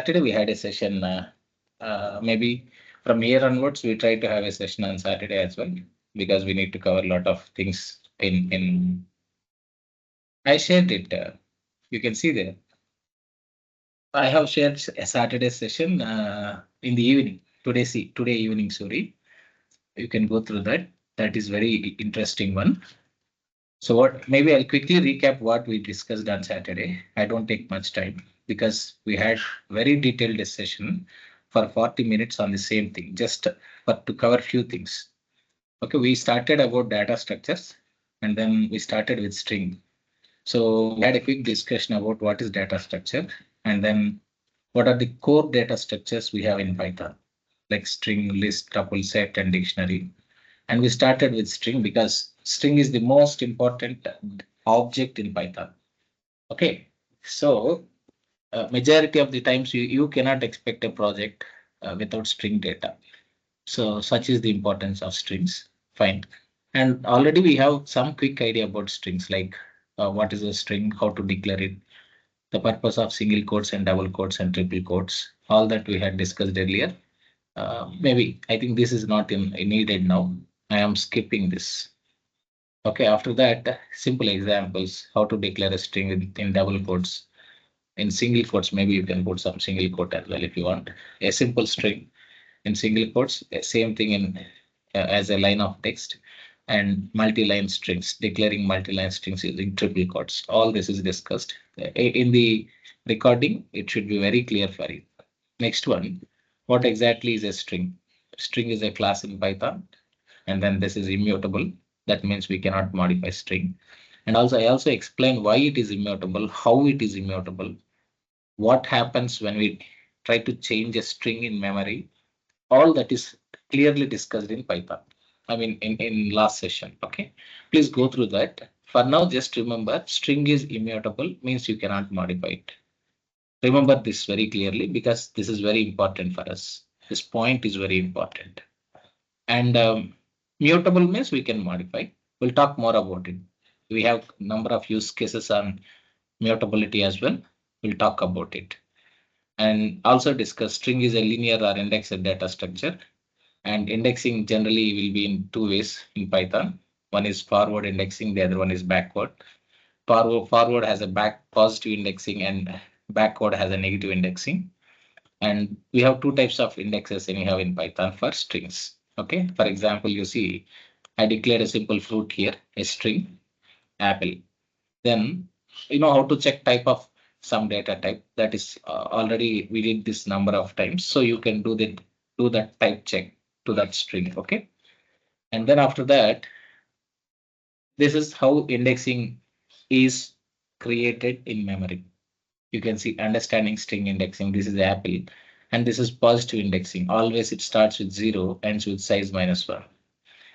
Saturday we had a session. Maybe from here onwards, we try to have a session on Saturday as well because we need to cover a lot of things in. I shared it. You can see there. I have shared a Saturday session in the evening. Today evening. Sorry, you can go through that. That is very interesting one. So what? Maybe I'll quickly recap what we discussed on Saturday. I don't take much time because we had very detailed discussion for 40 minutes on the same thing, just for to cover few things. Okay, we started about data structures and then we started with string. So we had a quick discussion about what is data structure and then what are the core data structures we have in Python, like string, list, tuple, set, and dictionary. And we started with string because string is the most important object in Python. Okay, so majority of the times you cannot expect a project without string data. So such is the importance of strings. Fine. And already we have some quick idea about strings, like what is a string, how to declare it, the purpose of single quotes and double quotes and triple quotes, all that we had discussed earlier. Maybe I think this is not in needed now. I am skipping this. Okay, after that, simple examples, how to declare a string in double quotes. In single quotes, maybe you can put some single quote as well if you want. A simple string in single quotes, same thing in as a line of text and multi-line strings, declaring multi-line strings using triple quotes. All this is discussed. In the recording, it should be very clear for you. Next one, what exactly is a string? String is a class in Python, and then this is immutable. That means we cannot modify string. And also, I also explain why it is immutable, how it is immutable, what happens when we try to change a string in memory. All that is clearly discussed in Python. I mean, in last session. Okay, please go through that. For now, just remember string is immutable, means you cannot modify it. Remember this very clearly because this is very important for us. This point is very important. And mutable means we can modify. We'll talk more about it. We have number of use cases on mutability as well. We'll talk about it. And also discuss string is a linear or indexed data structure. And indexing generally will be in two ways in Python. One is forward indexing, the other one is backward. Forward has a positive indexing and backward has a negative indexing. And we have two types of indexes anyhow in Python for strings. Okay, for example, you see I declared a simple fruit here, a string, apple. Then you know how to check type of some data type. That is already we did this number of times. So you can do that type check to that string. Okay. And then after that, this is how indexing is created in memory. You can see understanding string indexing. This is apple. And this is positive indexing. Always it starts with 0, ends with size -1.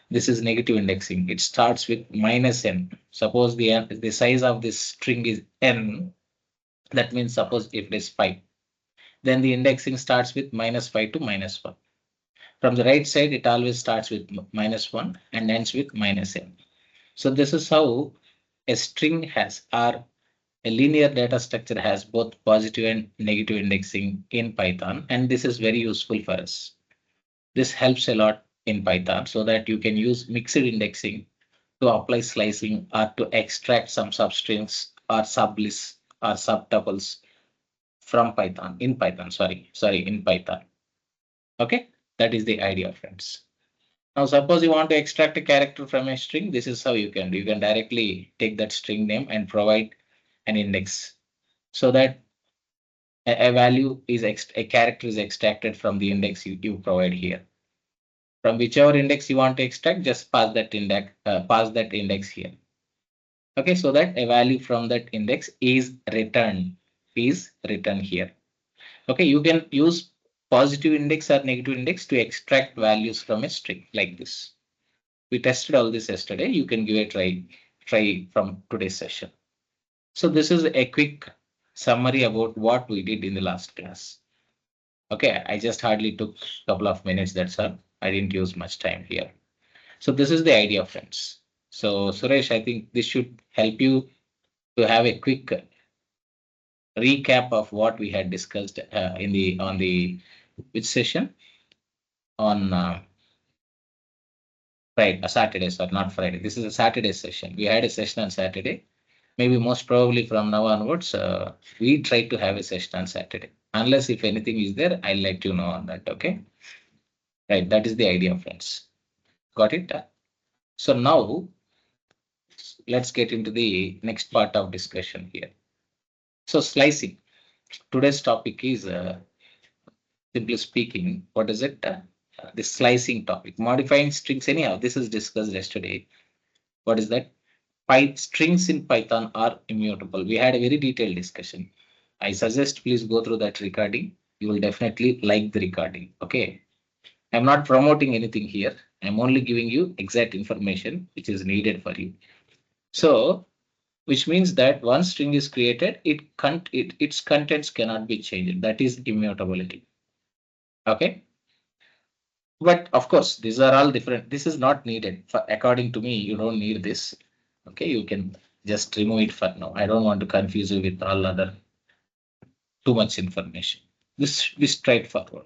This is negative indexing. It starts with -n. Suppose the size of this string is n. That means suppose if it is 5. Then the indexing starts with -5 to -1. From the right side, it always starts with -1 and ends with -n. So this is how a string has, or a linear data structure has, both positive and negative indexing in Python. And this is very useful for us. This helps a lot in Python so that you can use mixed indexing to apply slicing or to extract some substrings or sublists or subtuples from Python, in Python, in Python. Okay, that is the idea, friends. Now, suppose you want to extract a character from a string, this is how you can do. You can directly take that string name and provide an index so that a value is a character is extracted from the index you provide here. From whichever index you want to extract, just pass that index here. Okay, so that a value from that index is returned here. Okay, you can use positive index or negative index to extract values from a string like this. We tested all this yesterday. You can give a try from today's session. So this is a quick summary about what we did in the last class. Okay, I just hardly took a couple of minutes. That's all. I didn't use much time here. So this is the idea, friends. So Suresh, I think this should help you to have a quick recap of what we had discussed in the on the which session on Friday, Saturday, sorry, not Friday. This is a Saturday session. We had a session on Saturday. Maybe most probably from now onwards, we try to have a session on Saturday. Unless if anything is there, I'll let you know on that. Okay. Right. That is the idea, friends. Got it? So now let's get into the next part of discussion here. So slicing. Today's topic is simply speaking, what is it? The slicing topic. Modifying strings. Anyhow, this is discussed yesterday. What is that? Strings in Python are immutable. We had a very detailed discussion. I suggest please go through that recording. You will definitely like the recording. Okay. I'm not promoting anything here. I'm only giving you exact information which is needed for you. So, which means that once string is created, its contents cannot be changed. That is immutability. Okay. But of course, these are all different. This is not needed. According to me, you don't need this. Okay, you can just remove it for now. I don't want to confuse you with all other too much information. This is straightforward.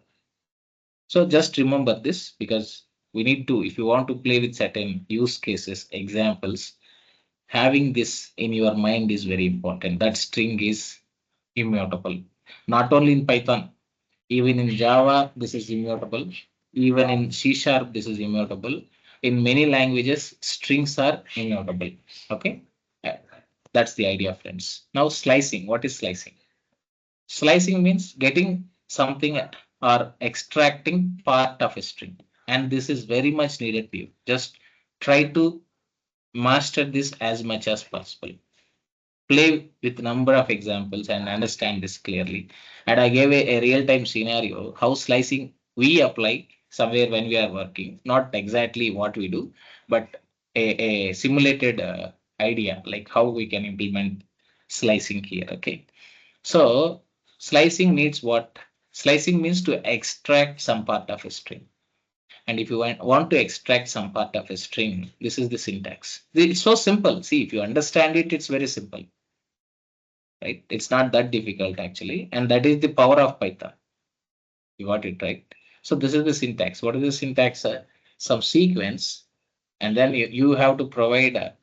So just remember this because we need to, if you want to play with certain use cases, examples, having this in your mind is very important. That string is immutable. Not only in Python, even in Java, this is immutable. Even in C Sharp, this is immutable. In many languages, strings are immutable. Okay. Uh, That's the idea, friends. Now, slicing. What is slicing? Slicing means getting something or extracting part of a string. And this is very much needed for you. Just try to master this as much as possible. Play with number of examples and understand this clearly. And I gave a real-time scenario, how slicing we apply somewhere when we are working, not exactly what we do, but a simulated idea, like how we can implement slicing here. Okay. So slicing needs what? Slicing means to extract some part of a string. And if you want to extract some part of a string, this is the syntax. It's so simple. See, if you understand it, it's very simple, right? It's not that difficult actually. And that is the power of Python. You got it right. So this is the syntax. What is the syntax? Some sequence, and then you have to provide a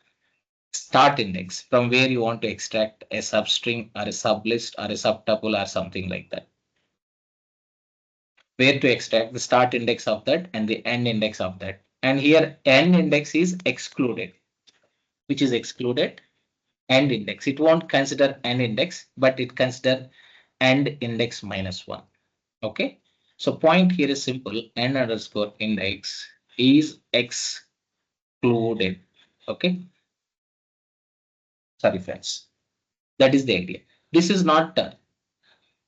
start index from where you want to extract a substring or a sublist or a subtuple or something like that. Where to extract the start index of that and the end index of that. And here end index is excluded, which is excluded end index. It won't consider end index, but it consider end index minus one. Okay. So point here is simple. N underscore index is excluded. Okay. Sorry, friends. That is the idea. This is not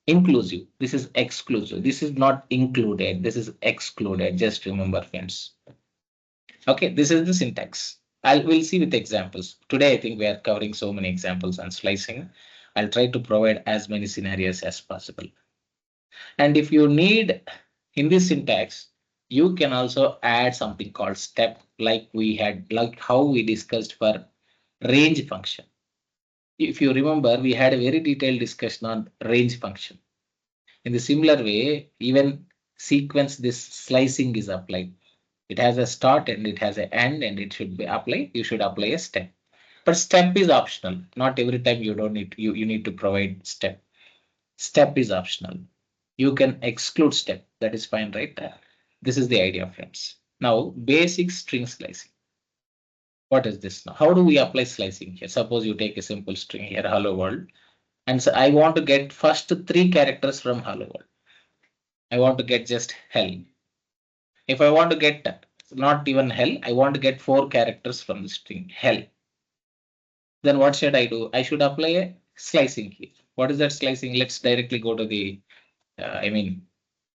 inclusive. This is exclusive. This is not included. This is excluded. Just remember, friends. Okay. This is the syntax. We'll see with examples. Today, I think we are covering so many examples on slicing. I'll try to provide as many scenarios as possible. And if you need in this syntax, you can also add something called step, like how we discussed for range function. If you remember, we had a very detailed discussion on range function. In the similar way, even sequence this slicing is applied. It has a start and it has an end and it should be applied. You should apply a step. But step is optional. Not every time you don't need you need to provide step. Step is optional. You can exclude step. That is fine, right? This is the idea, friends. Now, basic string slicing. What is this now? How do we apply slicing here? Suppose you take a simple string here, hello world, and so I want to get first three characters from hello world. I want to get just hell. If I want to get not even hell, I want to get four characters from the string hell. Then what should I do? I should apply a slicing here. What is that slicing? Let's directly go to the,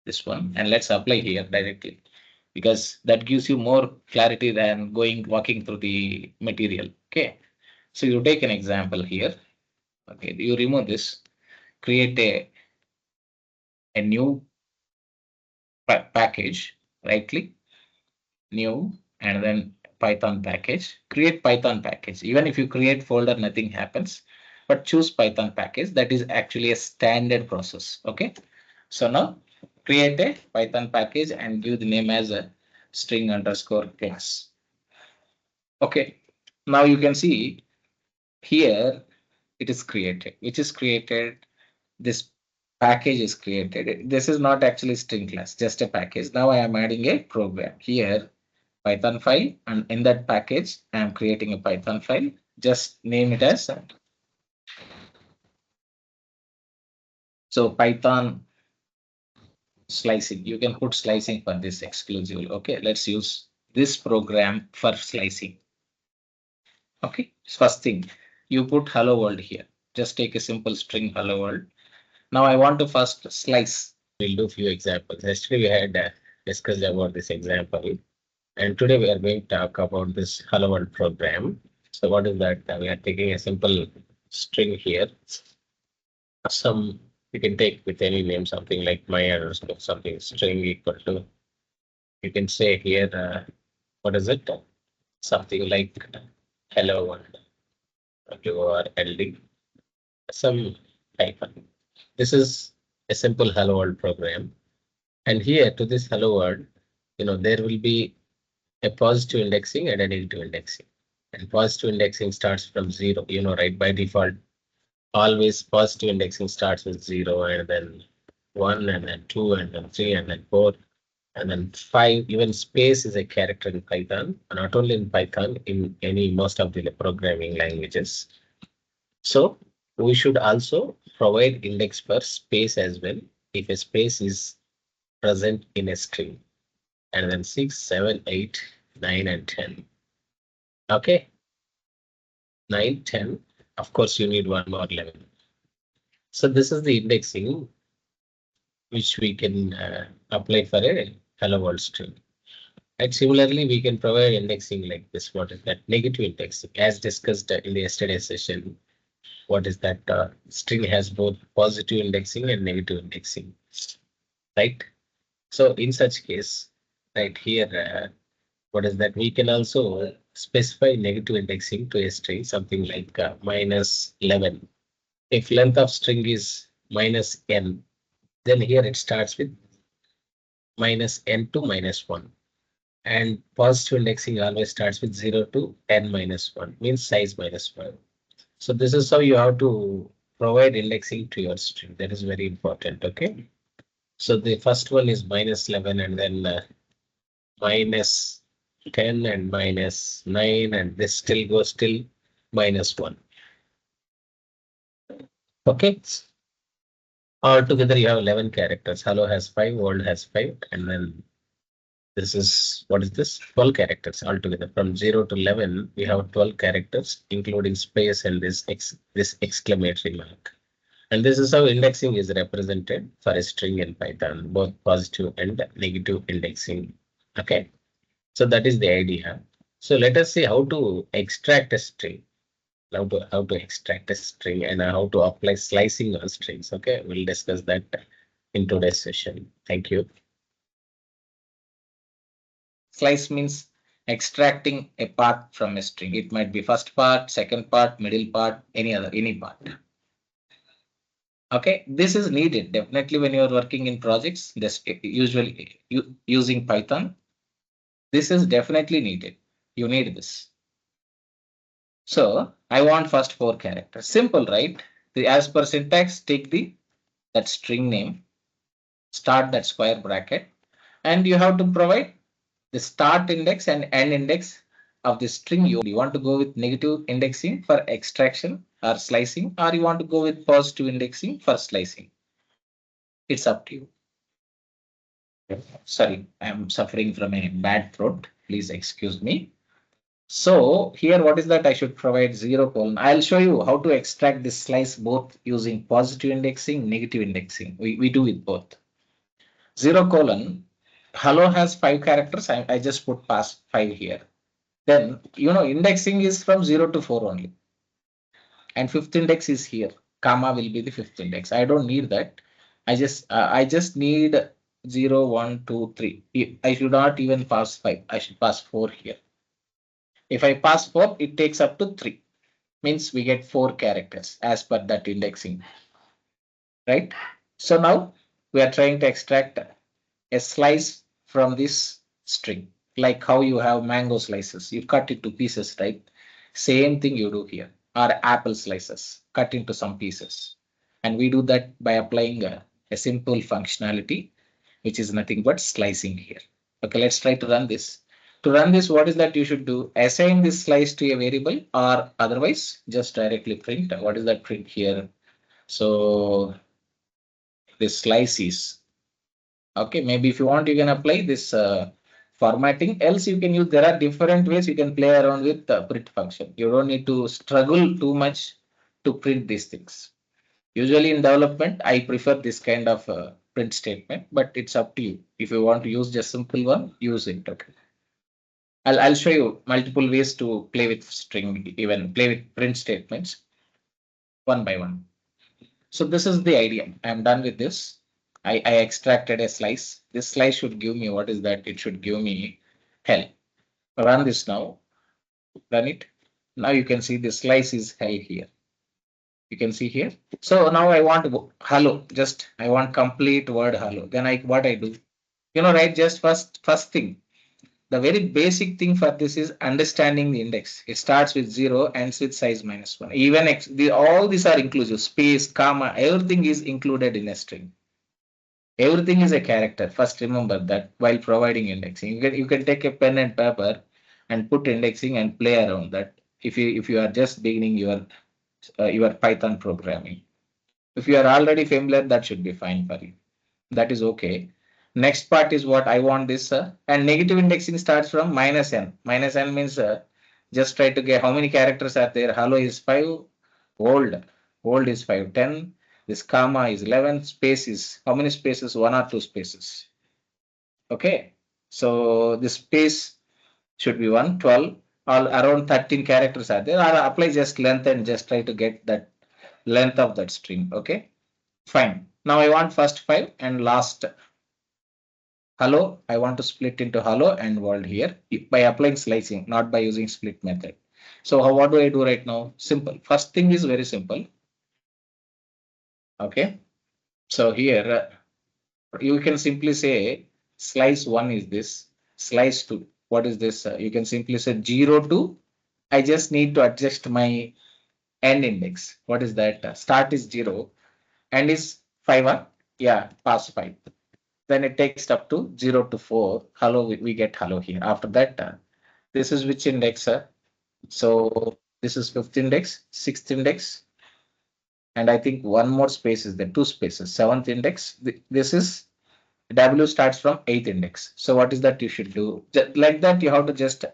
this one, and let's apply here directly, because that gives you more clarity than walking through the material. Okay. So you take an example here. Okay. You remove this, create a new package, right click, new, and then Python package, create Python package. Even if you create folder, nothing happens. but choose Python package. That is actually a standard process. Okay. So now create a Python package and give the name as a string underscore class. Okay. Now you can see here it is created, which is created. This package is created. This is not actually string class, just a package. Now I am adding a program here, Python file, and in that package, I am creating a Python file. Just name it as so Python slicing. You can put slicing for this exclusively. Okay, let's use this program for slicing. Okay, first thing, you put hello world here. Just take a simple string hello world. Now I want to first slice. We'll do few examples. Yesterday we had discussed about this example, and today we are going to talk about this hello world program. So what is that? We are taking a simple string here. Some you can take with any name, something like my underscore something string equal to. You can say here, what is it? Something like hello world or LD, some hyphen. This is a simple hello world program. And here to this hello world, there will be a positive indexing and a negative indexing. And positive indexing starts from 0, right? By default, always positive indexing starts with 0 and then 1 and then 2 and then 3 and then 4 and then 5. Even space is a character in Python, not only in Python, in most of the programming languages. So we should also provide index for space as well if a space is present in a string. And then 6, 7, 8, 9, and 10. Okay. 9, 10. Of course, you need one more 11. So this is the indexing which we can apply for a hello world string. And similarly, we can provide indexing like this. What is that? Negative indexing, as discussed in the yesterday's session. What is that? String has both positive indexing and negative indexing, right? So in such case, right here, what is that? We can also specify negative indexing to a string, something like minus 11. If length of string is minus n, then here it starts with minus n to minus 1. And positive indexing always starts with 0 to n minus 1, means size minus 1. So this is how you have to provide indexing to your string. That is very important. Okay. So the first one is minus 11 and then minus 10 and minus 9, and this still goes till minus 1. Okay. Altogether, you have 11 characters. Hello has 5, world has 5, and then this is, what is this? 12 characters altogether. From 0 to 11, we have 12 characters, including space and this exclamatory mark. And this is how indexing is represented for a string in Python, both positive and negative indexing. Okay. So that is the idea. So let us see how to extract a string. How to extract a string and how to apply slicing on strings. Okay, we'll discuss that in today's session. Thank you. Slice means extracting a part from a string. It might be first part, second part, middle part, any part. Okay, this is needed definitely when you are working in projects. This usually using Python. This is definitely needed. You need this. So I want first 4 characters. Simple, right? As per syntax, take that string name, start that square bracket, and you have to provide the start index and end index of the string. You want to go with negative indexing for extraction or slicing, or you want to go with positive indexing for slicing. It's up to you. Sorry, I'm suffering from a bad throat. Please excuse me. So here, what is that? I should provide 0 colon. I'll show you how to extract this slice both using positive indexing, negative indexing. We do it both. 0 colon. Hello has 5 characters. I just put past 5 here. Then, indexing is from 0 to 4 only. And 5th index is here. Comma will be the 5th index. I don't need that. I just need 0, 1, 2, 3. I should not even pass 5. I should pass 4 here. If I pass 4, it takes up to 3. means we get 4 characters as per that indexing, right? So now we are trying to extract a slice from this string, like how you have mango slices. You cut it to pieces, right? Same thing you do here, or apple slices, cut into some pieces. And we do that by applying a simple functionality, which is nothing but slicing here. Okay, let's try to run this. To run this, what is that you should do? Assign this slice to a variable, or otherwise just directly print. What is that print here? So this slice is okay. Maybe if you want, you can apply this formatting. Else, you can use. There are different ways you can play around with the print function. You don't need to struggle too much to print these things. Usually in development, I prefer this kind of print statement, but it's up to you. If you want to use just simple one, use it. Okay. I'll show you multiple ways to play with string, even play with print statements one by one. So this is the idea. I'm done with this. I extracted a slice. This slice should give me, what is that? It should give me hell. Run this now. Run it. Now you can see the slice is hell here. You can see here. So now I want hello. Just I want complete word hello. Then what I do, right? Just first thing. The very basic thing for this is understanding the index. It starts with 0, ends with size -1. Even all these are inclusive. Space, comma, everything is included in a string. Everything is a character. First, remember that while providing indexing, you can take a pen and paper and put indexing and play around that. If you are just beginning your Python programming, if you are already familiar, that should be fine for you. That is okay. Next part is what I want this and negative indexing starts from -n. -n means just try to get how many characters are there. Hello is 5, old is 5, 10. This comma is 11. Space is how many spaces? 1 or 2 spaces. Okay. So this space should be 1, 12. All around 13 characters are there. Or apply just length and just try to get that length of that string. Okay. Fine. Now I want first 5 and last hello. I want to split into hello and world here by applying slicing, not by using split method. So what do I do right now? Simple. First thing is very simple. Okay. So here you can simply say slice 1 is this, slice 2. What is this? You can simply say 0 to, I just need to adjust my end index. What is that? Start is 0 and is 5. Yeah, pass 5. Then it takes up to 0 to 4. Hello, we get hello here. After that, this is which index? So this is 5th index, 6th index, and I think one more space is there, 2 spaces, 7th index. This is W starts from 8th index. So what is that you should do? Like that, you have to just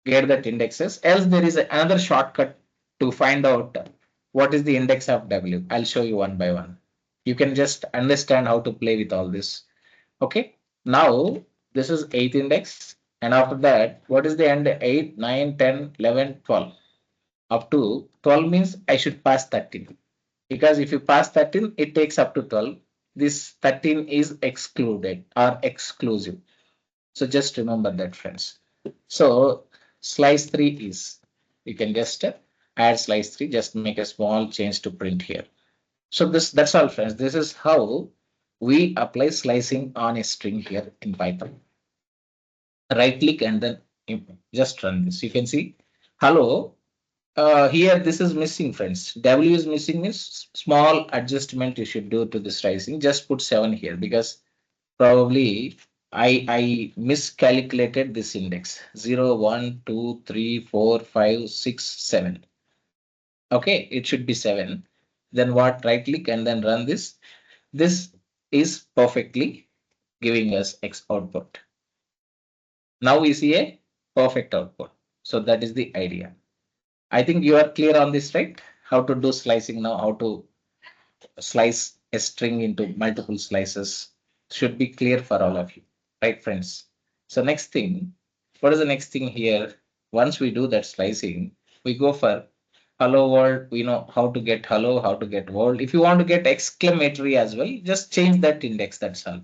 get that indexes. Else there is another shortcut to find out what is the index of W. I'll show you one by one. You can just understand how to play with all this. Okay. Now this is 8th index. And after that, what is the end? 8, 9, 10, 11, 12. Up to 12 means I should pass 13. Because if you pass 13, it takes up to 12. This 13 is excluded or exclusive. So just remember that, friends. So slice 3 is, you can just add slice 3, just make a small change to print here. So that's all, friends. This is how we apply slicing on a string here in Python. Right click and then just run this. You can see, hello. Here, this is missing, friends. W is missing means small adjustment you should do to this slicing. Just put 7 here because probably I miscalculated this index 0, 1, 2, 3, 4, 5, 6, 7. Okay, it should be 7. Then what? Right click and then run this. This is perfectly giving us X output. Now we see a perfect output. So that is the idea. I think you are clear on this, right? How to do slicing now, how to slice a string into multiple slices should be clear for all of you, right, friends? So next thing, what is the next thing here? Once we do that slicing, we go for hello world. We know how to get hello, how to get world. If you want to get exclamatory as well, just change that index. That's all.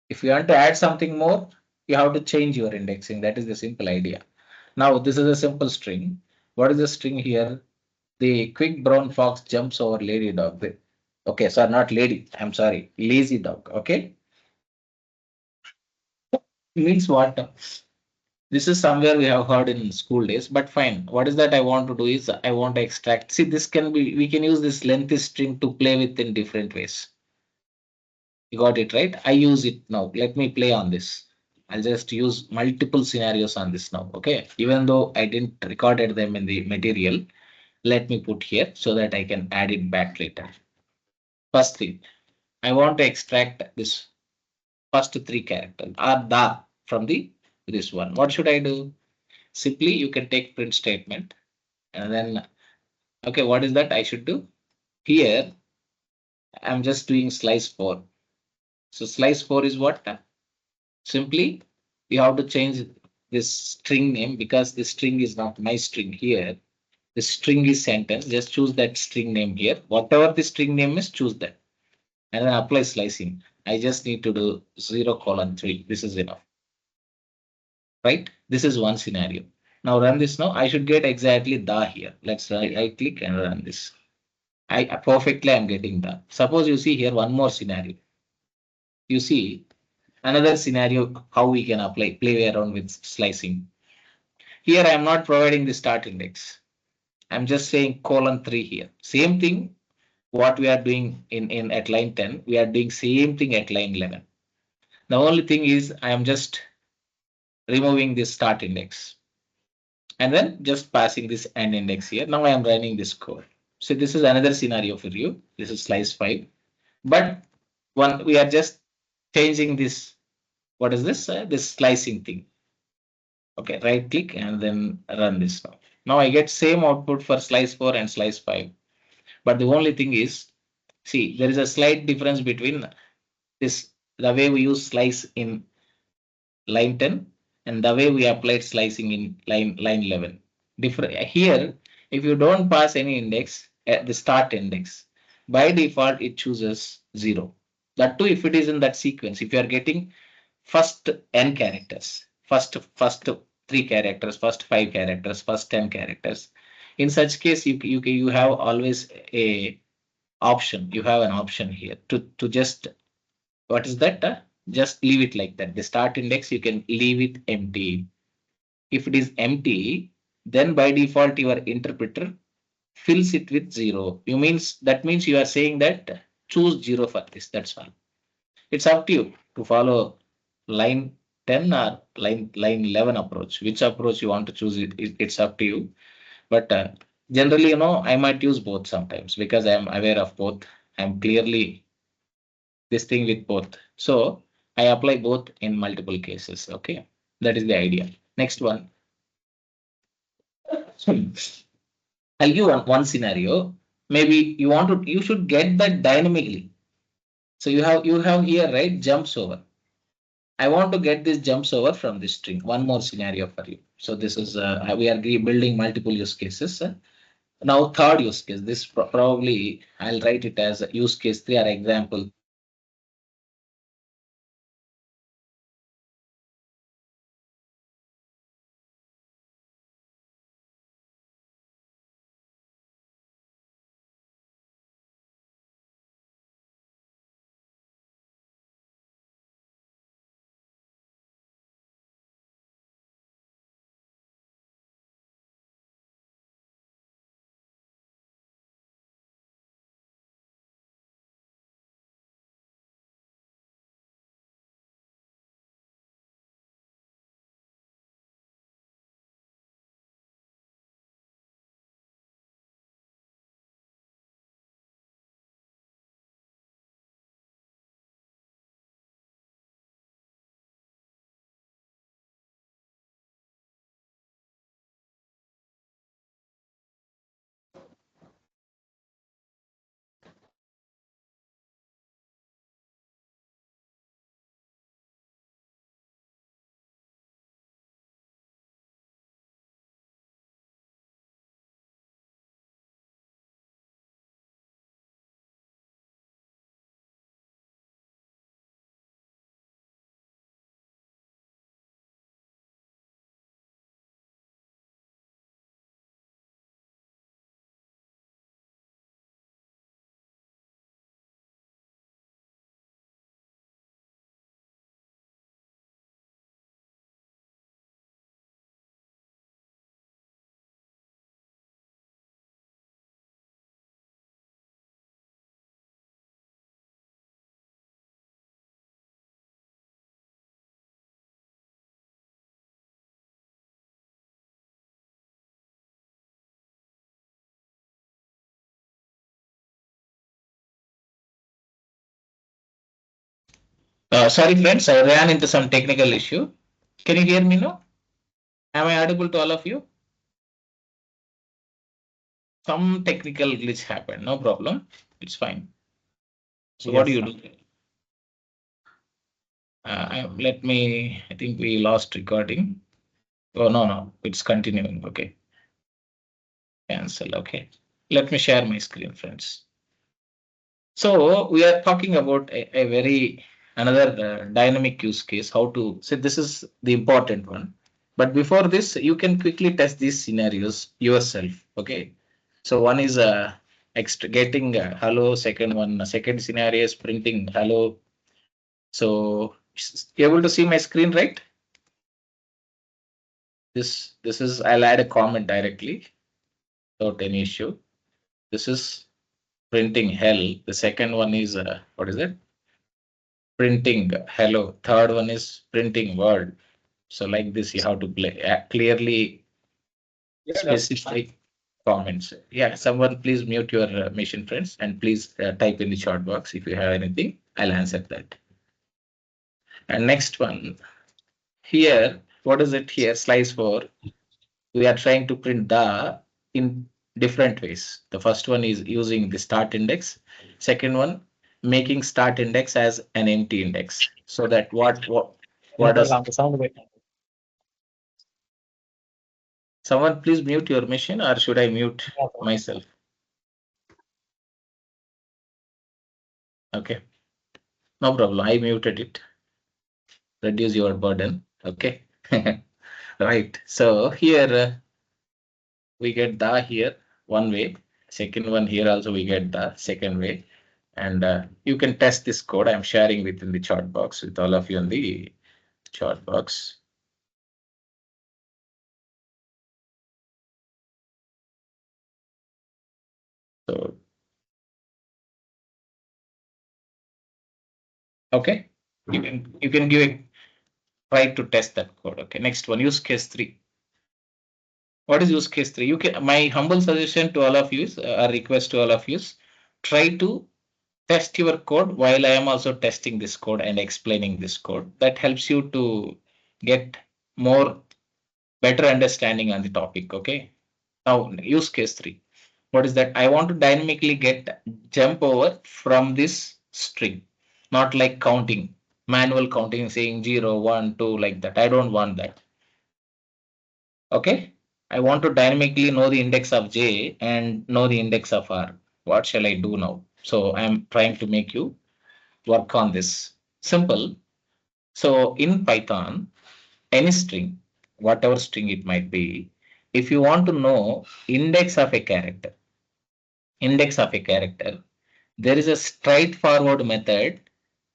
If you want to add something more, you have to change your indexing. That is the simple idea. Now, this is a simple string. What is the string here? The quick brown fox jumps over lady dog. Okay, sorry, not lady. I'm sorry, lazy dog. Okay, means what? This is somewhere we have heard in school days, but fine. What is that I want to do is I want to extract. See, this can be, we can use this length string to play with in different ways. You got it right? I use it now. Let me play on this. I'll just use multiple scenarios on this now. Okay. Even though I didn't recorded them in the material, let me put here so that I can add it back later. First thing, I want to extract this first three characters or the from the this one. What should I do? Simply you can take print statement and then okay, what is that I should do? Here I'm just doing slice 4. So slice 4 is what? Simply you have to change this string name because this string is not my string here. The string is sentence. Just choose that string name here. Whatever the string name is, choose that. And then apply slicing. I just need to do 0:3. This is enough. Right? This is one scenario. Now run this now. I should get exactly the here. Let's right click and run this. I perfectly am getting the. Suppose you see here one more scenario. You see another scenario how we can apply play around with slicing. Here I am not providing the start index. I'm just saying :3 here. Same thing what we are doing in at line 10, we are doing same thing at line 11. The only thing is I am just removing this start index and then just passing this end index here. Now I am running this code. So this is another scenario for you. This is slice 5. But one we are just changing this. What is this? This slicing thing. Okay, right click and then run this now. Now I get same output for slice 4 and slice 5. But the only thing is, see, there is a slight difference between this, the way we use slice in line 10 and the way we applied slicing in line 11. Different here, if you don't pass any index at the start index, by default it chooses 0. That too if it is in that sequence. If you are getting first n characters, first 3 characters, first 5 characters, first 10 characters. In such case, you have always a option. You have an option here to just what is that? Just leave it like that. The start index you can leave it empty. If it is empty, then by default your interpreter fills it with 0. You means that means you are saying that choose 0 for this. That's all. It's up to you to follow line 10 or line 11 approach. Which approach you want to choose it's up to you. But generally, I might use both sometimes because I am aware of both. I'm clearly this thing with both. So I apply both in multiple cases. Okay. That is the idea. Next one. I'll give one scenario. Maybe you should get that dynamically. So you have here, right? Jumps over. I want to get this jumps over from this string. One more scenario for you. So this is we are building multiple use cases. Now third use case. This probably I'll write it as use case 3 or example Sorry, friends, I ran into some technical issue. Can you hear me now? Am I audible to all of you? Some technical glitch happened. No problem. It's fine. So what do you do? Let me, I think we lost recording. Oh, no, it's continuing. Okay. Cancel. Okay. Let me share my screen, friends. So we are talking about a very another dynamic use case, how to say this is the important one. But before this, you can quickly test these scenarios yourself. Okay. So one is extra getting hello, second one, second scenario is printing hello. So you able to see my screen, right? This is I'll add a comment directly without any issue. This is printing hell. The second one is what is it? Printing hello. Third one is printing word. So like this, you have to play clearly specify comments. Yeah, someone please mute your machine, friends, and please type in the chat box if you have anything. I'll answer that. And next one here, what is it here? Slice 4. We are trying to print the in different ways. The first one is using the start index. Second one, making start index as an empty index. So that what does someone please mute your machine, or should I mute myself? Okay, no problem. I muted it. Reduce your burden. Okay. Right. So here we get the here one way. Second one here also we get the second way. And you can test this code. I'm sharing within the chat box with all of you in the chat box. So, okay, you can give a try to test that code. Okay, next one, use case 3. What is use case 3? You can, my humble suggestion to all of you, a request to all of you, try to test your code while I am also testing this code and explaining this code. That helps you to get more better understanding on the topic. Okay. Now use case 3. What is that? I want to dynamically get jump over from this string, not like counting, manual counting, saying 0, 1, 2, like that. I don't want that. Okay. I want to dynamically know the index of J and know the index of R. What shall I do now? So I'm trying to make you work on this. Simple. So in Python, any string, whatever string it might be, if you want to know index of a character, there is a straightforward method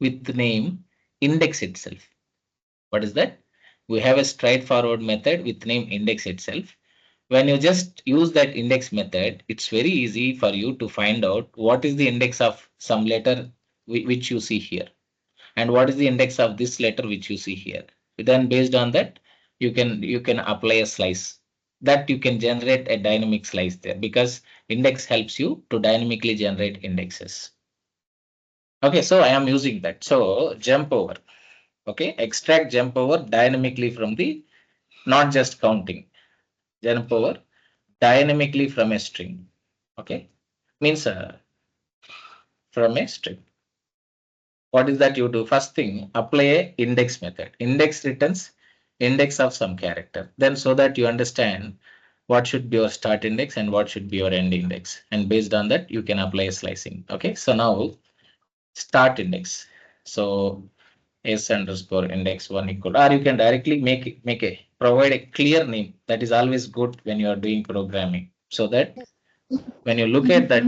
with the name index itself. What is that? We have a straightforward method with name index itself. When you just use that index method, it's very easy for you to find out what is the index of some letter which you see here, and what is the index of this letter which you see here. Then based on that, you can apply a slice that you can generate a dynamic slice there, because index helps you to dynamically generate indexes. Okay, so I am using that. So jump over. Okay, extract jump over dynamically from the, not just counting, jump over dynamically from a string. Okay, means from a string. What is that you do? First thing, apply a index method. Index returns index of some character. Then so that you understand what should be your start index and what should be your end index. And based on that, you can apply a slicing. Okay, so now start index. So s underscore index 1 equal, or you can directly provide a clear name. That is always good when you are doing programming, so that when you look at that,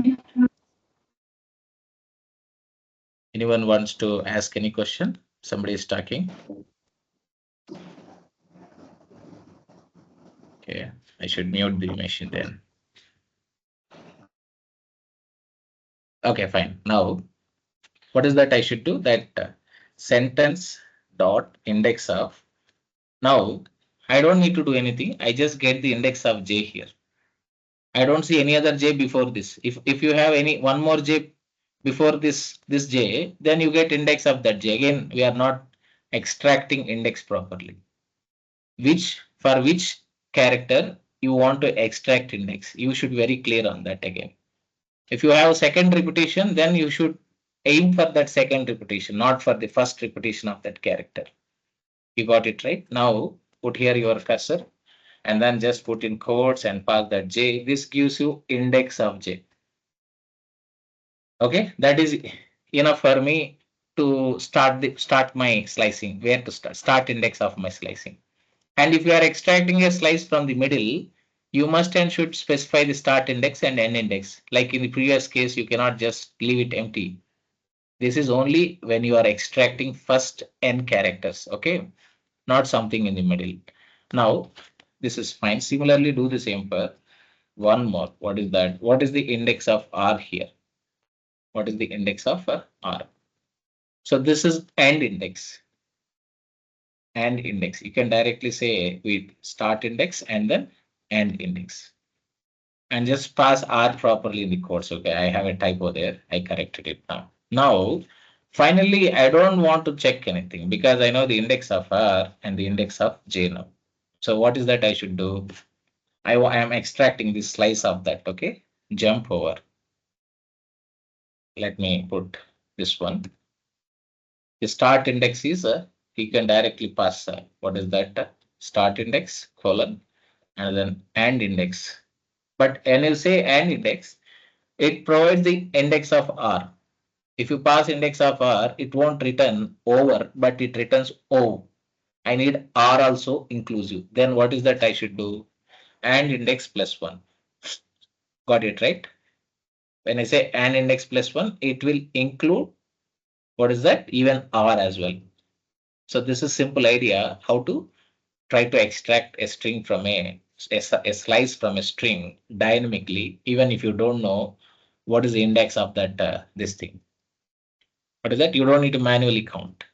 anyone wants to ask any question, somebody is talking. Okay, I should mute the machine then. Okay, fine. Now, what is that I should do? That sentence dot index of. Now, I don't need to do anything. I just get the index of J here. I don't see any other J before this. If you have any one more J before this j, then you get index of that j. Again, we are not extracting index properly. For which character you want to extract index? You should be very clear on that again. If you have second repetition, then you should aim for that second repetition, not for the first repetition of that character. You got it right? Now put here your cursor and then just put in quotes and pass that j. This gives you index of j. Okay, that is enough for me to start my slicing. Where to start index of my slicing. And if you are extracting a slice from the middle, you must and should specify the start index and end index. Like in the previous case, you cannot just leave it empty. This is only when you are extracting first n characters, okay? Not something in the middle. Now, this is fine. Similarly, do the same for one more. What is that? What is the index of R here? What is the index of R? So this is end index. And index. You can directly say with start index and then end index. And just pass R properly in the course. Okay, I have a typo there. I corrected it now. Now, finally, I don't want to check anything because I know the index of R and the index of J now. So what is that I should do? I am extracting this slice of that. Okay, jump over. Let me put this one. The start index is you can directly pass what is that start index colon and then and index. But when you say and index, it provides the index of R. If you pass index of R, it won't return over, but it returns O. I need R also inclusive. Then what is that I should do? And index plus one. Got it right? When I say and index plus one, it will include what is that? Even R as well. So this is simple idea how to try to extract a string from a slice from a string dynamically, even if you don't know what is the index of that this thing. What is that? You don't need to manually count.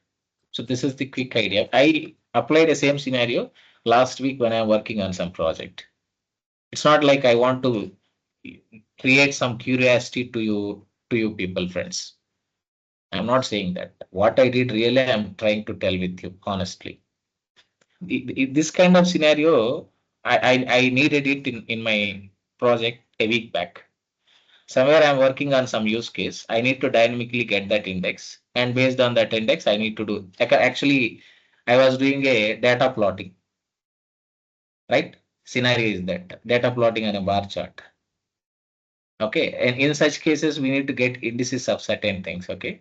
So this is the quick idea. I applied the same scenario last week when I'm working on some project. It's not like I want to create some curiosity to you people, friends. I'm not saying that. What I did really, I'm trying to tell with you honestly. This kind of scenario, I needed it in my project a week back. Somewhere I'm working on some use case. I need to dynamically get that index. And based on that index, I need to do actually I was doing a data plotting, right? Scenario is that data plotting on a bar chart. Okay. And in such cases, we need to get indices of certain things. Okay.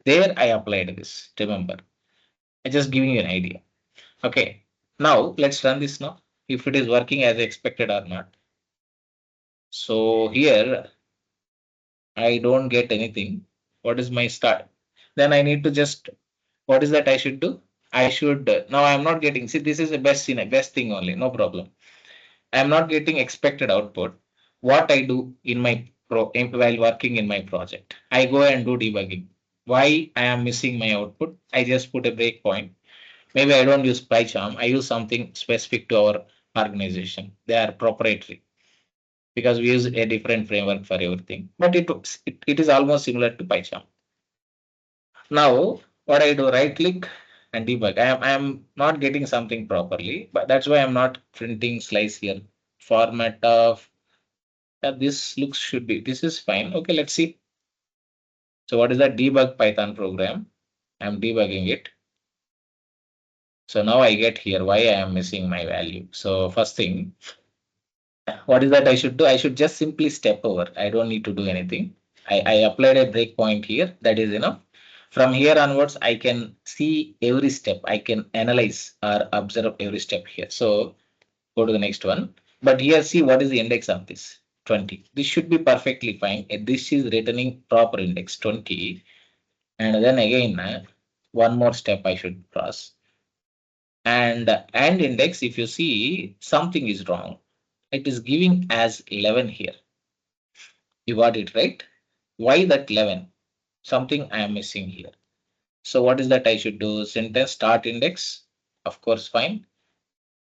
There I applied this. Remember, I'm just giving you an idea. Okay. Now let's run this now. If it is working as expected or not. So here I don't get anything. What is my start? Then I need to just, what is that I should do? I should, now I'm not getting, see, this is the best thing only, no problem. I'm not getting expected output. What I do in my while working in my project, I go and do debugging. Why I am missing my output? I just put a breakpoint. Maybe I don't use PyCharm. I use something specific to our organization. They are proprietary because we use a different framework for everything. But it is almost similar to PyCharm. Now, what I do, right click and debug. I am not getting something properly, but that's why I'm not printing slice here. Format of this looks should be, this is fine. Okay, let's see. So what is that debug Python program? I'm debugging it. So now I get here why I am missing my value. So first thing, what is that I should do? I should just simply step over. I don't need to do anything. I applied a breakpoint here. That is enough. From here onwards, I can see every step. I can analyze or observe every step here. So go to the next one. But here, see what is the index of this 20. This should be perfectly fine. This is returning proper index 20. And then again, one more step I should cross. And index, if you see something is wrong, it is giving as 11 here. You got it right. Why that 11? Something I am missing here. So what is that I should do? Sentence start index, of course, fine.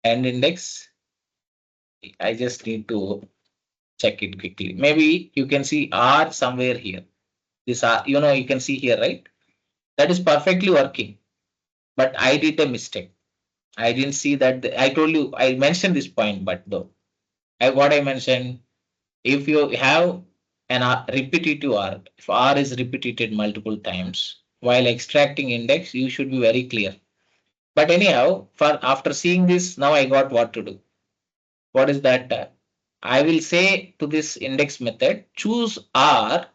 End index, I just need to check it quickly. Maybe you can see R somewhere here. This are, you can see here, right? That is perfectly working. But I did a mistake. I didn't see that. I told you, I mentioned this point, but though what I mentioned, if you have an repetitive R, if R is repeated multiple times while extracting index, you should be very clear. But anyhow, for after seeing this, now I got what to do. What is that? I will say to this index method, choose R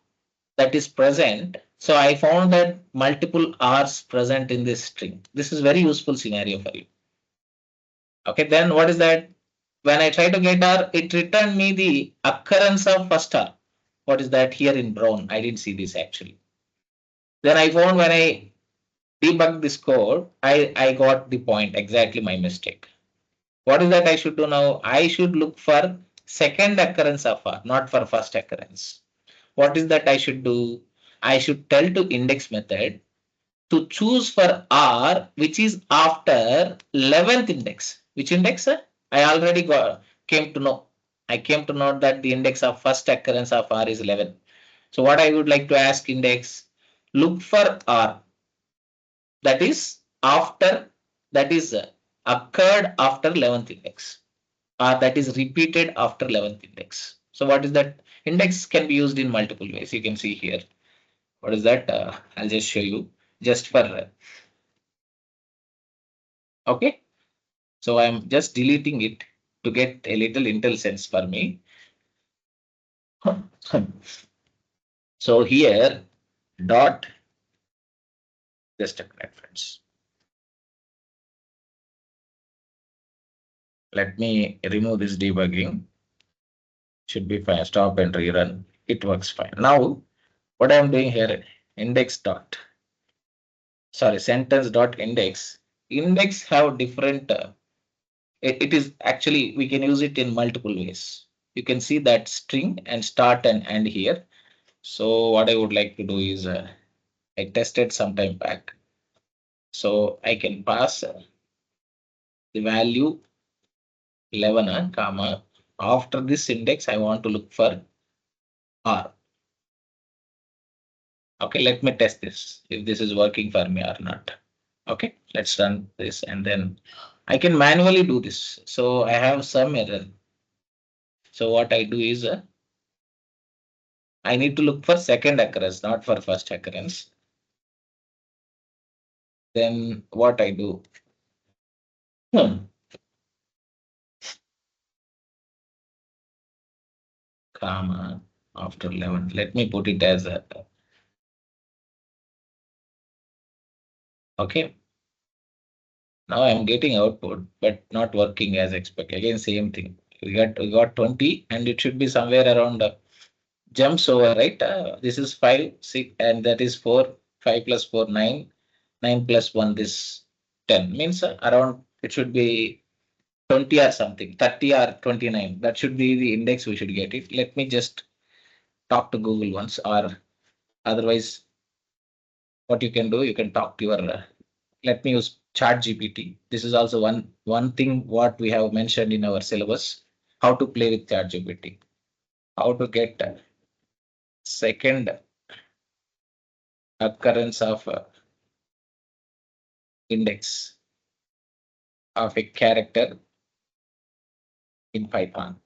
that is present. So I found that multiple R's present in this string. This is very useful scenario for you. Okay, then what is that? When I try to get R, it returned me the occurrence of first R. What is that here in brown? I didn't see this actually. Then I found when I debug this code, I got the point, exactly my mistake. What is that I should do now? I should look for second occurrence of R, not for first occurrence. What is that I should do? I should tell to index method to choose for R, which is after 11th index. Which index, sir? I already came to know. I came to know that the index of first occurrence of R is 11. So what I would like to ask index, look for R that is after, that is occurred after 11th index, or that is repeated after 11th index. So what is that? Index can be used in multiple ways. You can see here. What is that? I'll just show you just for, okay. So I'm just deleting it to get a little intelligence for me. So here dot, just a minute, friends. Let me remove this debugging. Should be fine. Stop and rerun. It works fine. Now what I'm doing here, index dot, sorry, sentence dot index. Index have different, it is actually, we can use it in multiple ways. You can see that string and start and end here. So what I would like to do is, I tested some time back. So I can pass the value 11, comma. After this index, I want to look for R. Okay, let me test this, if this is working for me or not. Okay, let's run this and then I can manually do this. So I have some error. So what I do is, I need to look for second occurrence, not for first occurrence. Then what I do? Comma after 11. Let me put it as a, okay. Now I'm getting output, but not working as expected. Again, same thing. We got 20, and it should be somewhere around, jumps over, right? This is 5, 6, and that is 4. 5 plus 4, 9. 9 plus 1, this 10. Means around, it should be 20 or something, 30 or 29. That should be the index we should get it. Let me just talk to Google once, or otherwise, what you can do, you can talk to your, let me use chat GPT. This is also one thing what we have mentioned in our syllabus, how to play with chat GPT, how to get second occurrence of index of a character in Python.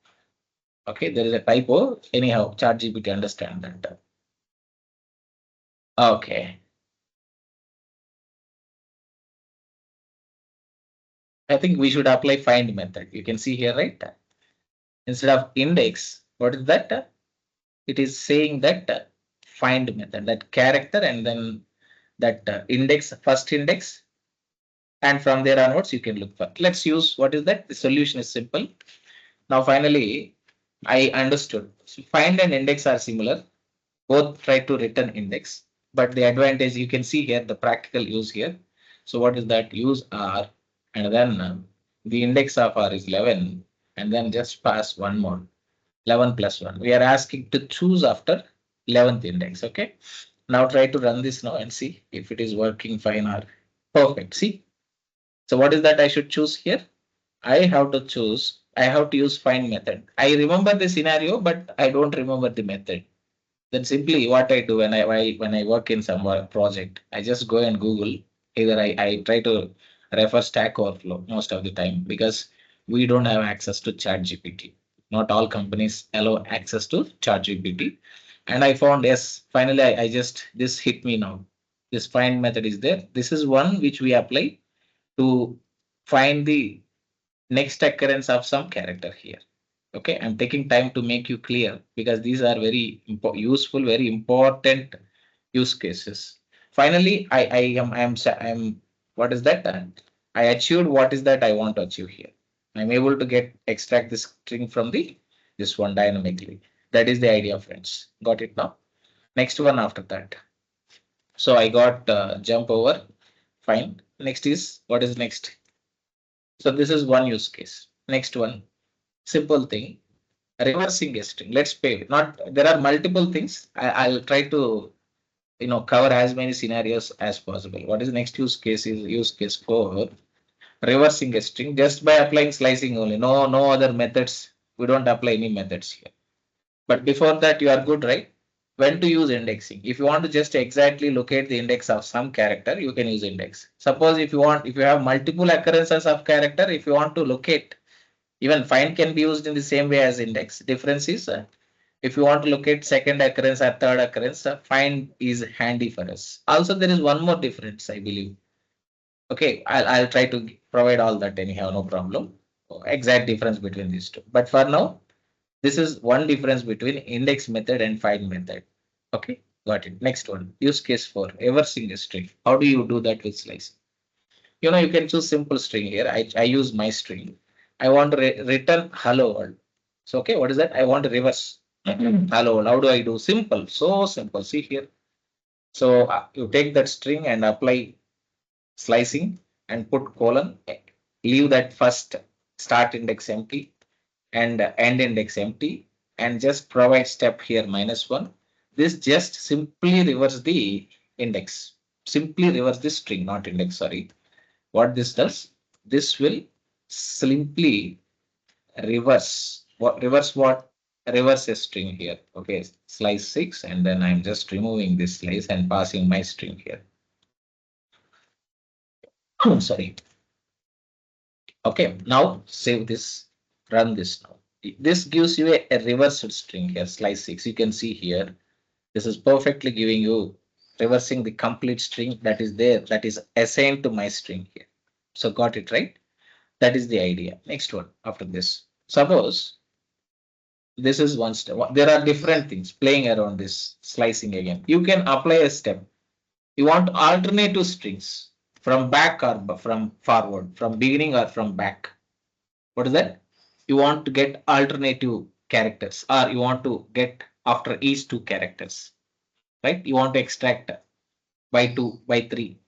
Okay, there is a typo. Anyhow, chat GPT understand that. Okay. I think we should apply find method. You can see here, right? Instead of index, what is that? It is saying that find method, that character, and then that index, first index, and from there onwards you can look for. Let's use, what is that? The solution is simple. Now finally, I understood. So find and index are similar. Both try to return index, but the advantage you can see here, the practical use here. So what is that? Use R, and then the index of R is 11, and then just pass one more. 11 plus 1. We are asking to choose after 11th index. Okay. Now try to run this now and see if it is working fine or perfect. See. So what is that I should choose here? I have to choose. I have to use find method. I remember the scenario, but I don't remember the method. Then simply what I do when I work in some project, I just go and Google. Either I try to refer Stack Overflow most of the time because we don't have access to ChatGPT. Not all companies allow access to ChatGPT. And I found, yes, finally I just this hit me now. This find method is there. This is one which we apply to find the next occurrence of some character here. Okay, I'm taking time to make you clear because these are very useful, very important use cases. Finally, I'm what is that? I achieved what is that I want to achieve here. I'm able to get extract this string from the this one dynamically. That is the idea, friends. Got it now? Next one after that. So I got jump over. Fine. Next is what is next? So this is one use case. Next one, simple thing, reversing a string. Let's pay. Not there are multiple things. I'll try to cover as many scenarios as possible. What is next use case is use case for reversing a string just by applying slicing only. No other methods. We don't apply any methods here. But before that, you are good, right? When to use indexing? If you want to just exactly locate the index of some character, you can use index. Suppose if you have multiple occurrences of character, if you want to locate, even find can be used in the same way as index. Difference is if you want to locate second occurrence or third occurrence, find is handy for us. Also, there is one more difference, I believe. Okay, I'll try to provide all that anyhow, no problem. Exact difference between these two. But for now, this is one difference between index method and find method. Okay, got it. Next one, use case for reversing a string. How do you do that with slicing? You can choose simple string here. I use my string. I want to return hello world. So, okay, what is that? I want to reverse hello world. How do I do? Simple, so simple. See here. So you take that string and apply slicing and put colon, leave that first start index empty and end index empty and just provide step here -1. This just simply reverse the index, simply reverse the string, not index, sorry. What this does, this will simply reverse what? Reverse a string here. Okay, slice 6 and then I'm just removing this slice and passing my string here. Sorry. Okay, now save this, run this now. This gives you a reversed string here, slice 6. You can see here, this is perfectly giving you reversing the complete string that is there, that is assigned to my string here. So got it, right? That is the idea. Next one after this. Suppose this is one step. There are different things playing around this slicing again. You can apply a step. You want alternative strings from back or from forward, from beginning or from back. What is that? You want to get alternative characters or you want to get after each two characters, right? You want to extract by 2, by 3.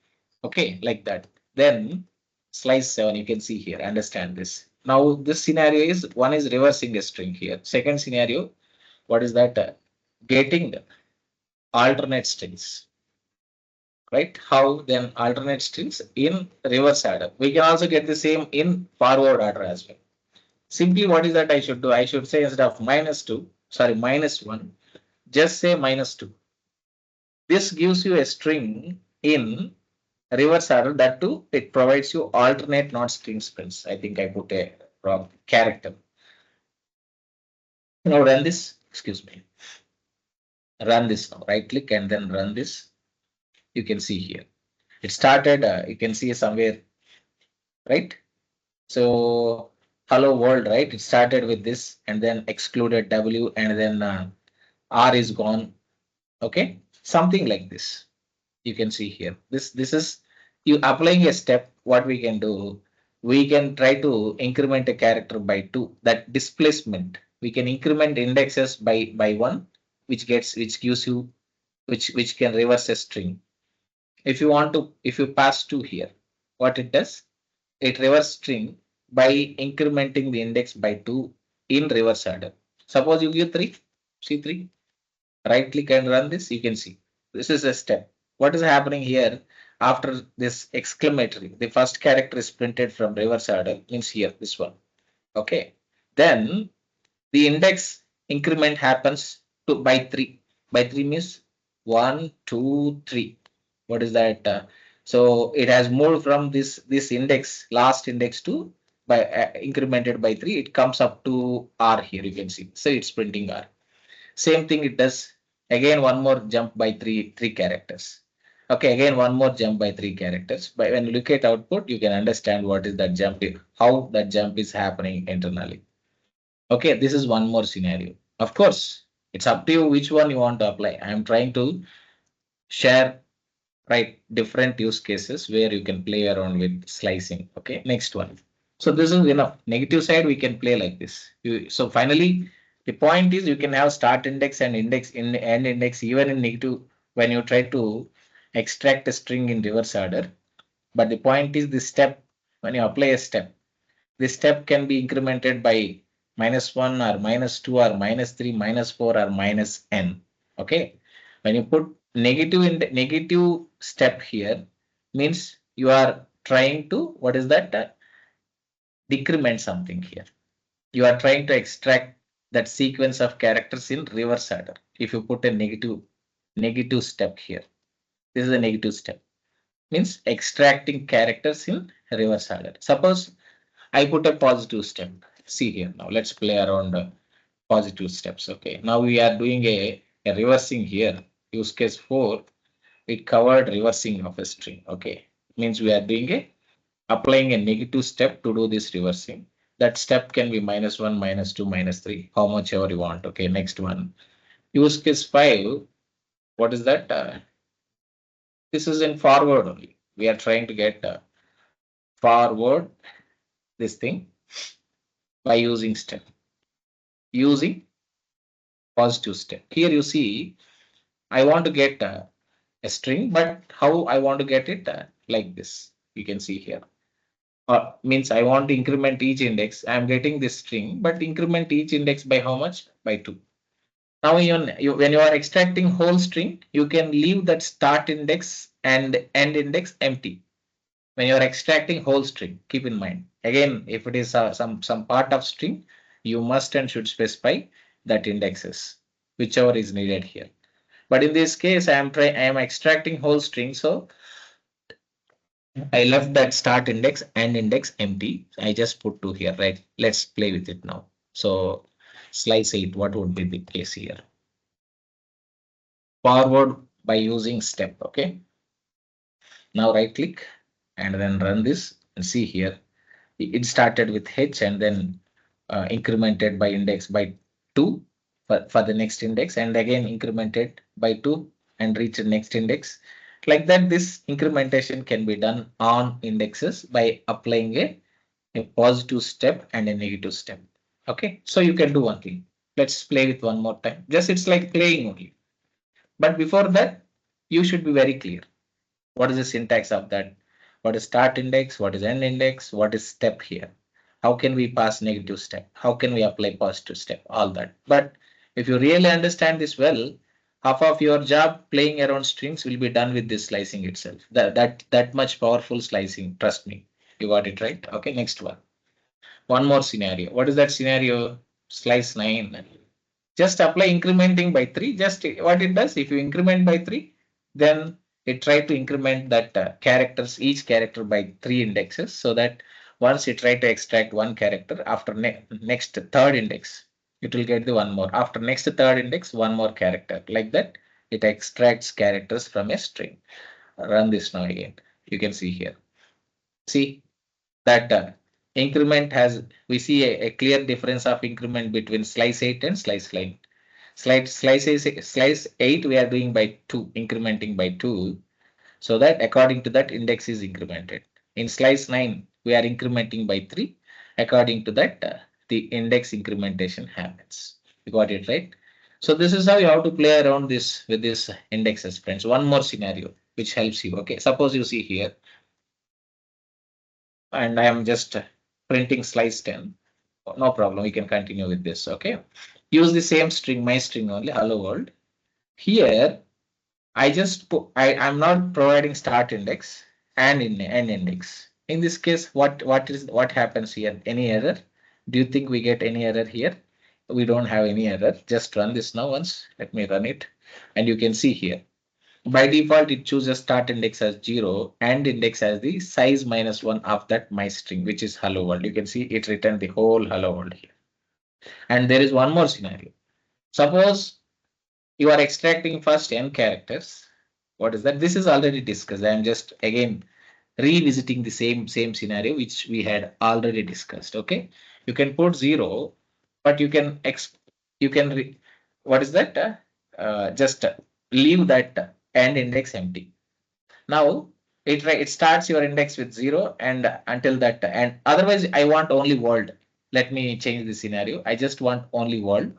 Okay, like that. Then slice 7, you can see here, understand this. Now this scenario is one is reversing a string here. Second scenario, what is that? Getting alternate strings, right? How then alternate strings in reverse order. We can also get the same in forward order as well. Simply what is that I should do? I should say instead of -2, sorry, -1, just say -2. This gives you a string in reverse order. That too, it provides you alternate not string strings. I think I put a wrong character. Now run this, excuse me. Run this now, right click and then run this. You can see here. It started, you can see somewhere, right? So hello world, right? It started with this and then excluded W and then R is gone. Okay, something like this. You can see here. This is you applying a step. What we can do, we can try to increment a character by 2. That displacement, we can increment indexes by 1, which gives you which can reverse a string. If you want to, if you pass 2 here, what it does, it reverse string by incrementing the index by 2 in reverse order. Suppose you give 3, see 3, right click and run this, you can see this is a step. What is happening here after this exclamatory? The first character is printed from reverse order, means here this one. Okay, then the index increment happens to by 3. By 3 means 1, 2, 3. What is that? So it has moved from this index, last index to by incremented by 3. It comes up to R here. You can see. So it's printing R. Same thing it does. Again, one more jump by three characters. Okay, again one more jump by 3 characters. But when you look at output, you can understand what is that jump, how that jump is happening internally. Okay, this is one more scenario. Of course, it's up to you which one you want to apply. I'm trying to share right different use cases where you can play around with slicing. Okay, next one. So this is enough. Negative side we can play like this. So finally, the point is you can have start index and index in end index even in negative when you try to extract a string in reverse order. But the point is this step, when you apply a step, this step can be incremented by -1 or -2 or -3, -4 or minus n. Okay. When you put negative step here, means you are trying to, what is that? Decrement something here. You are trying to extract that sequence of characters in reverse order. If you put a negative step here, this is a negative step. Means extracting characters in reverse order. Suppose I put a positive step. See here now. Let's play around positive steps. Okay. Now we are doing a reversing here. Use case 4. It covered reversing of a string. Okay. Means we are doing applying a negative step to do this reversing. That step can be -1, -2, -3, how much ever you want. Okay. Next one. Use case 5. What is that? This is in forward only. We are trying to get forward this thing by using step. Using positive step. Here you see, I want to get a string, but how I want to get it like this. You can see here. Means I want to increment each index. I'm getting this string, but increment each index by how much? By 2. Now when you are extracting whole string, you can leave that start index and end index empty. When you are extracting whole string, keep in mind. Again, if it is some part of string, you must and should specify that indexes, whichever is needed here. But in this case, I am extracting whole string, so I left that start index and index empty. I just put 2 here, right? Let's play with it now. So slice 8, what would be the case here? Forward by using step, okay? Now right click and then run this and see here. It started with H and then incremented by index by 2 for the next index and again incremented by 2 and reach the next index. Like that, this incrementation can be done on indexes by applying a positive step and a negative step. Okay, so you can do one thing. Let's play with one more time. Just it's like playing only. But before that, you should be very clear. What is the syntax of that? What is start index? What is end index? What is step here? How can we pass negative step? How can we apply positive step? All that. But if you really understand this well, half of your job playing around strings will be done with this slicing itself. That much powerful slicing. Trust me. You got it right. Okay, next one. One more scenario. What is that scenario? Slice 9. Just apply incrementing by 3. Just what it does, if you increment by 3, then it try to increment that characters, each character by 3 indexes, so that once you try to extract one character after next third index, it will get the one more. After next third index, one more character. Like that, it extracts characters from a string. Run this now again. You can see here. See that increment has, we see a clear difference of increment between slice 8 and slice 9. Slice 8 we are doing by 2, incrementing by 2, so that according to that index is incremented. In slice 9 we are incrementing by 3, according to that the index incrementation happens. You got it right? So this is how you have to play around this with this indexes, friends. One more scenario which helps you. Okay, suppose you see here and I am just printing slice 10. No problem, we can continue with this. Okay, use the same string, my string only, hello world. Here I just put, I'm not providing start index and in end index. In this case, what happens here? Any error? Do you think we get any error here? We don't have any error. Just run this now once. Let me run it. And you can see here, by default, it chooses start index as 0 and index as the size -1 of that my string, which is hello world. You can see it returned the whole hello world here. And there is one more scenario. Suppose you are extracting first n characters. What is that? This is already discussed. I am just again revisiting the same scenario which we had already discussed. Okay, you can put 0, but you can what is that? Just leave that end index empty. Now it starts your index with 0 and until that, and otherwise I want only world. Let me change the scenario. I just want only world.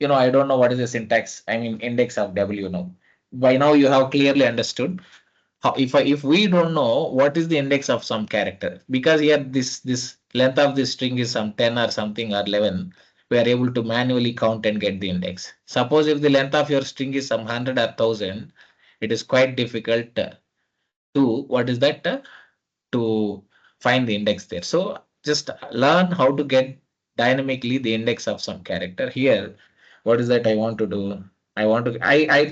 I don't know what is the syntax. I mean, index of W now. By now you have clearly understood how, if we don't know what is the index of some character, because here this length of this string is some 10 or something or 11, we are able to manually count and get the index. Suppose if the length of your string is some 100 or 1000, it is quite difficult to what is that to find the index there. So just learn how to get dynamically the index of some character. Here, what is that I want to do? I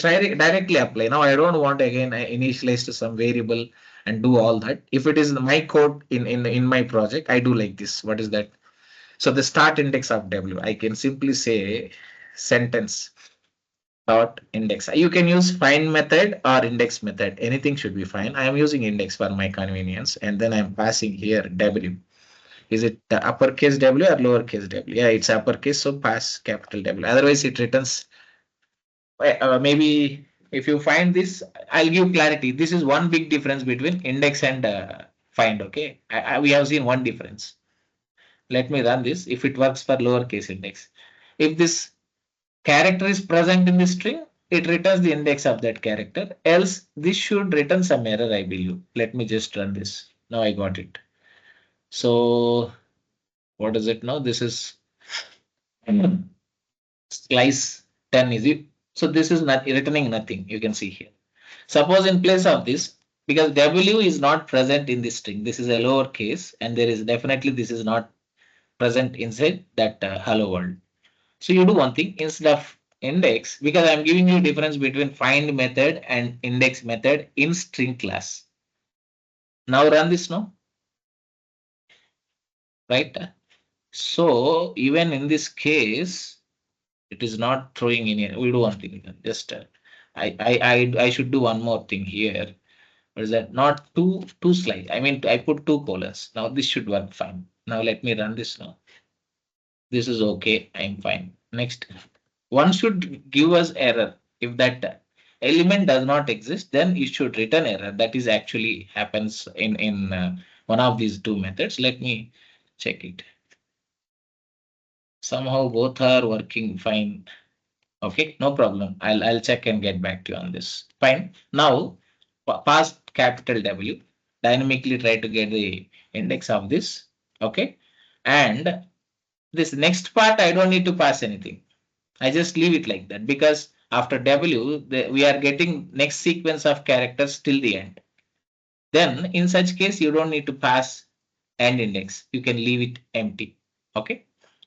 try to directly apply. Now I don't want again I initialize to some variable and do all that. If it is my code in my project, I do like this. What is that? So the start index of W, I can simply say sentence dot index. You can use find method or index method. Anything should be fine. I am using index for my convenience, and then I'm passing here W. Is it the uppercase W or lowercase W? Yeah, it's uppercase, so pass capital W. Otherwise, it returns. Maybe if you find this, I'll give clarity. This is one big difference between index and find. Okay, we have seen one difference. Let me run this. If it works for lowercase index, if this character is present in the string, it returns the index of that character. Else, this should return some error, I believe. Let me just run this. Now I got it. So what is it now? This is slice 10, is it? So this is not returning nothing. You can see here. Suppose in place of this, because W is not present in this string, this is a lower case, and there is definitely this is not present inside that hello world. So you do one thing instead of index, because I'm giving you difference between find method and index method in string class. Now run this now, right? So even in this case, it is not throwing any. We do one thing. Just I should do one more thing here. What is that? Not two slides. I mean, I put two colons. Now this should work fine. Now let me run this now. This is okay. I'm fine. Next, one should give us error. If that element does not exist, then it should return error. That is actually happens in one of these two methods. Let me check it. Somehow both are working fine. Okay, no problem. I'll check and get back to you on this. Fine. Now pass capital W. Dynamically try to get the index of this. Okay, and this next part I don't need to pass anything. I just leave it like that because after W, we are getting next sequence of characters till the end. Then in such case, you don't need to pass end index. You can leave it empty. Okay.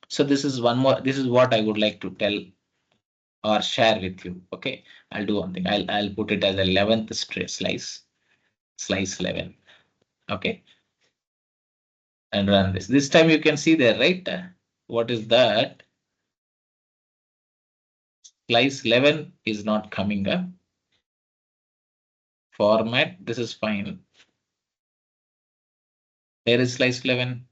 So this is one more. This is what I would like to tell or share with you. Okay. I'll do one thing. I'll put it as 11th slice 11. Okay. And run this. This time you can see there, right? What is that? Slice 11 is not coming up. Format, this is fine. There is slice 11.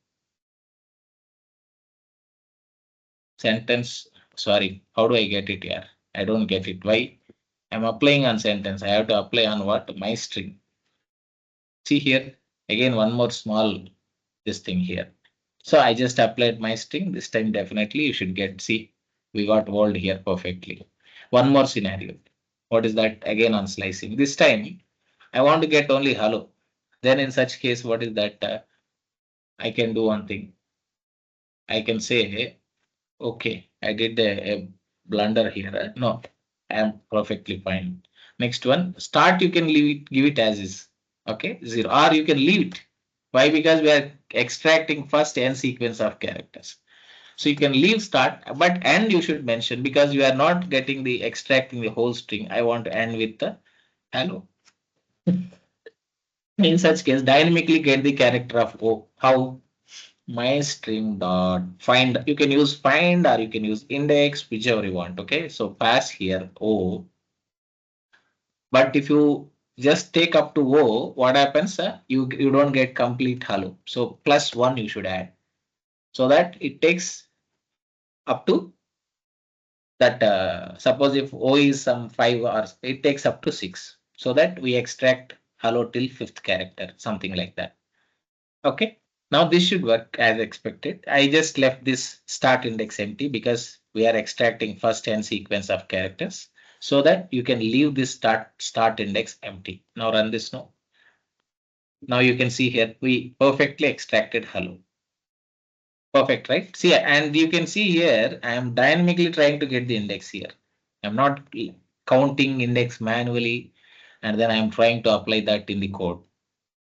Sentence, sorry, how do I get it here? I don't get it. Why? I'm applying on sentence. I have to apply on what? My string. See here, again, one more small this thing here. So I just applied my string. This time definitely you should get, see, we got world here perfectly. One more scenario. What is that? Again on slicing. This time I want to get only hello. Then in such case, what is that? I can do one thing. I can say, okay, I did a blunder here. No, I am perfectly fine. Next one, start, you can leave it, give it as is. Okay, 0, or you can leave it. Why? Because we are extracting first n sequence of characters. So you can leave start, but end you should mention because you are not getting the extracting the whole string. I want to end with the hello. In such case, dynamically get the character of O. How? My string dot find. You can use find or you can use index, whichever you want. Okay. So pass here O. But if you just take up to O, what happens? You don't get complete hello. So +1 you should add so that it takes up to that. Suppose if O is some 5 or it takes up to 6 so that we extract hello till fifth character, something like that. Okay. Now this should work as expected. I just left this start index empty because we are extracting first n sequence of characters so that you can leave this start index empty. Now run this now. Now you can see here we perfectly extracted hello. Perfect, right? See, and you can see here I am dynamically trying to get the index here. I'm not counting index manually and then I'm trying to apply that in the code.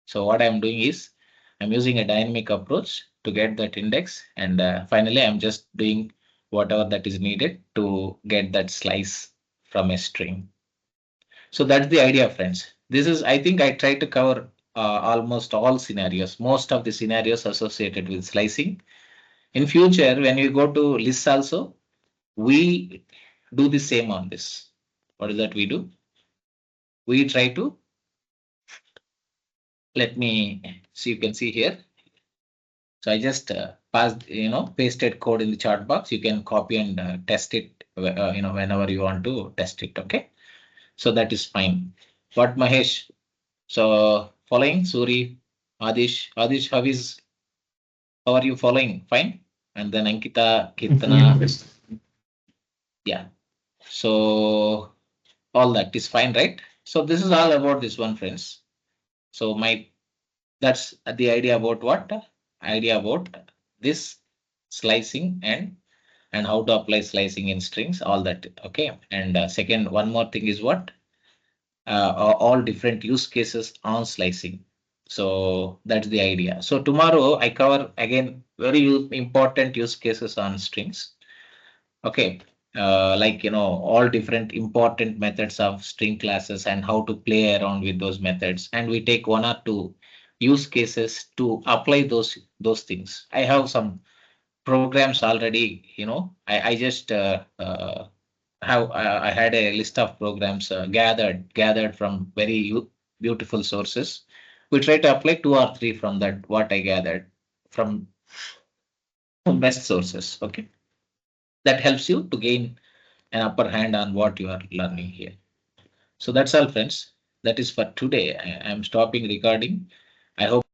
So what I'm doing is I'm using a dynamic approach to get that index. And finally, I'm just doing whatever that is needed to get that slice from a string. So that's the idea, friends. This is, I think I tried to cover almost all scenarios, most of the scenarios associated with slicing. In future, when we go to lists also, we do the same on this. What is that we do? We try to, let me see, you can see here. So I just passed, pasted code in the chat box. You can copy and test it, whenever you want to test it. Okay. So that is fine. What Mahesh? So following Suri, Adish, how are you following? Fine. And then Ankita, Kirtana. Yes. Yeah. So all that is fine, right? So this is all about this one, friends. So that's the idea about what? Idea about this slicing and how to apply slicing in strings, all that. Okay. And second, one more thing is what? All different use cases on slicing. So that's the idea. So tomorrow I cover again very important use cases on strings. Okay. Like, all different important methods of string classes and how to play around with those methods. And we take one or two use cases to apply those things. I have some programs already. I just I had a list of programs gathered from very beautiful sources. We try to apply two or three from that what I gathered from best sources. Okay, that helps you to gain an upper hand on what you are learning here. So that's all, friends. That is for today. I am stopping recording. I hope